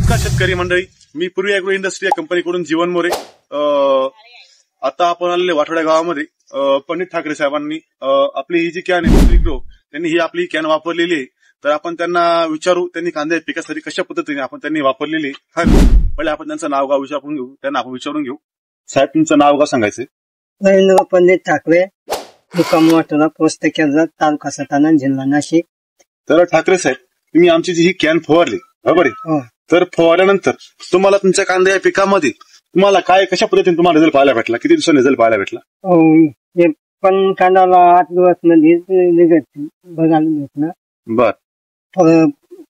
नमस्कार शेतकरी मंडळी, मी पूर्वी अॅग्रो इंडस्ट्री या कंपनीकडून जीवन मोरे। आता आपण आलेले वाठोड्या गावामध्ये पंडित ठाकरे साहेबांनी आपली ही जी कॅन आहे न्यूट्रीग्रो, त्यांनी ही आपली कॅन वापरलेली आहे। तर आपण त्यांना विचारू त्यांनी कांद्या पिकासाठी कशा पद्धतीने त्यांनी वापरलेली आहे। पहिले आपण त्यांचं नाव गाव विचारून घेऊ, त्यांना आपण विचारून घेऊ। साहेब, तुमचं नाव गाव सांगायचं? रवींद्र पंडित ठाकरे, मुक्काम वाठोडा, पोस्ट केंद्र, तालुका सटाणा, जिल्हा नाशिक। तर ठाकरे साहेब, तुम्ही आमची जी ही कॅन फवारली बरोबर आहे, तर फवारल्यानंतर तुम्हाला तुमच्या कांद्या या पिकामध्ये तुम्हाला काय कशा पद्धतीने तुम्हाला रिझल्ट पाहायला भेटला? किती दिवसांनी रिझल्ट पाहायला भेटला? पण कांद्याला 8 दिवस मध्ये रिझल्ट बघायला भेटला। बर,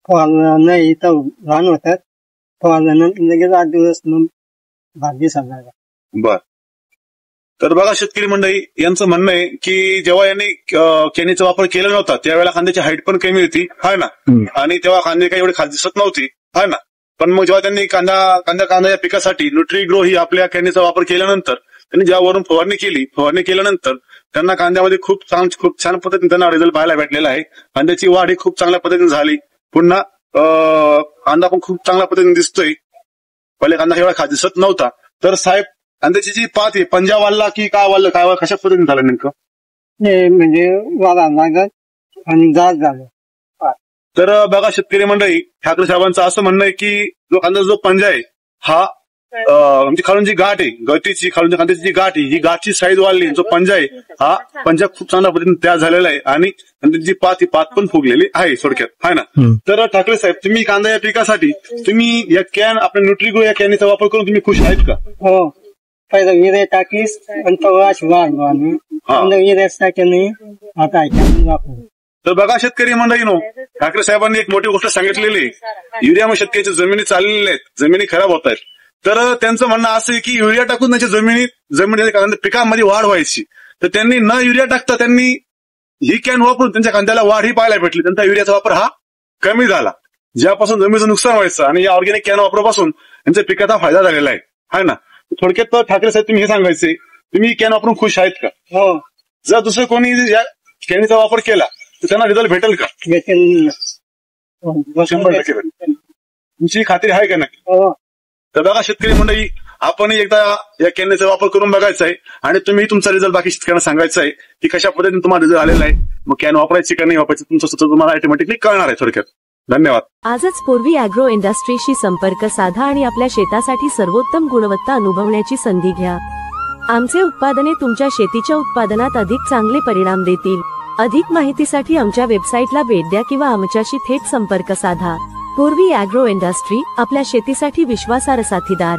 फवारलं नाही तर लहान होतात, फवारल्यानंतर लगेच 8 दिवस भाग दिसायला। बर, तर बघा शेतकरी मंडळी, यांचं म्हणणं आहे की जेव्हा यांनी कॅनीचा वापर केला नव्हता त्यावेळेला कांद्याची हाईट पण कमी होती, हाय ना, आणि तेव्हा कांदे काही एवढे खास दिसत नव्हती, हाय ना। पण मग जेव्हा त्यांनी कांदा या पिकासाठी न्यूट्रीग्रो ही आपल्या कॅनीचा वापर केल्यानंतर त्यांनी जेव्हा वरून फवारणी केल्यानंतर त्यांना कांद्यामध्ये खूप छान पद्धतीने त्यांना रिझल्ट पाहायला भेटलेला आहे। कांद्याची वाढ ही खूप चांगल्या पद्धतीने झाली, पुन्हा कांदा पण खूप चांगल्या पद्धतीने दिसतोय। पहिले कांदा एवढा खास दिसत नव्हता। तर साहेब, कांद्याची जी पात आहे पंजा वाढला की काय वाढलं, काय कशा पद्धतीने झालं नेमकं? म्हणजे वाढा लागत आणि जाड झालं। तर बघा शेतकरी मंडळी, ठाकरे साहेबांचं असं म्हणणं आहे की जो कांद्याचा जो पंजा आहे हा म्हणजे खालून जी गाठ आहे गतीची, खालून कांद्याची जी गाठ आहे ही गाठची साईज वाढली, जो पंजा आहे हा पंजा खूप चांगल्या पद्धतीने तयार झालेला आहे आणि जी पात ही पात पण फुगलेली आहे थोडक्यात, आहे ना। तर ठाकरे साहेब, तुम्ही कांदा या पिकासाठी तुम्ही या कॅन आपल्या न्यूट्रीग्रो या कॅनीचा वापर करून तुम्ही खुश आहेत का? हो, पहिलं विरे टाकीस आणि अशी वाढ विरेस टाके नाही, आता वापरू। तर बघा शेतकरी मंडळीनो, ठाकरे साहेबांनी एक मोठी गोष्ट सांगितलेली आहे, युरियामुळे शेतकऱ्याच्या जमिनी चाललेल्या आहेत, जमिनी खराब होत आहेत। तर त्यांचं म्हणणं असं आहे की युरिया टाकून त्यांच्या जमिनी पिकांमध्ये वाढ व्हायची, तर त्यांनी न युरिया टाकता त्यांनी ही कॅन वापरून त्यांच्या कांद्याला वाढ ही पाहायला भेटली। त्यांचा युरियाचा वापर हा कमी झाला, ज्यापासून जमिनीचं नुकसान व्हायचं, आणि या ऑर्गॅनिक कॅन वापरापासून त्यांच्या पिकाचा फायदा झालेला आहे ना। थोडक्यात ठाकरे साहेब, तुम्ही हे सांगायचे, तुम्ही कॅन वापरून खुश आहेत का? हो। जर दुसरं कोणी या कॅनीचा वापर केला तर त्यांना रिझल्ट भेटेल का? भेटेल, 100% भेटेल। तुमची खात्री आहे का नक्की? हो। तर बघा शेतकरी मंडळी, आपण एकदा या कॅनीचा वापर करून बघायचा आहे आणि तुम्ही तुमचा रिझल्ट बाकी शेतकऱ्यांना सांगायचा आहे की कशा पद्धतीने तुम्हाला रिझल्ट आलेला आहे। मग कॅन वापरायची का नाही वापरायची तुमचं स्वतः तुम्हाला ऑटोमॅटिकली कळणार आहे थोडक्यात। धन्यवाद। आजच पूर्वी अॅग्रो इंडस्ट्रीशी संपर्क साधा आणि आपल्या शेतासाठी सर्वोत्तम गुणवत्ता अनुभवण्याची संधी घ्या। आमचे उत्पादने तुमच्या शेतीच्या उत्पादनात अधिक चांगले परिणाम देतील। अधिक माहितीसाठी आमच्या वेबसाईटला भेट द्या किंवा आमच्याशी थेट संपर्क साधा। पूर्वी अॅग्रो इंडस्ट्री, आपल्या शेतीसाठी विश्वासार्ह साथीदार।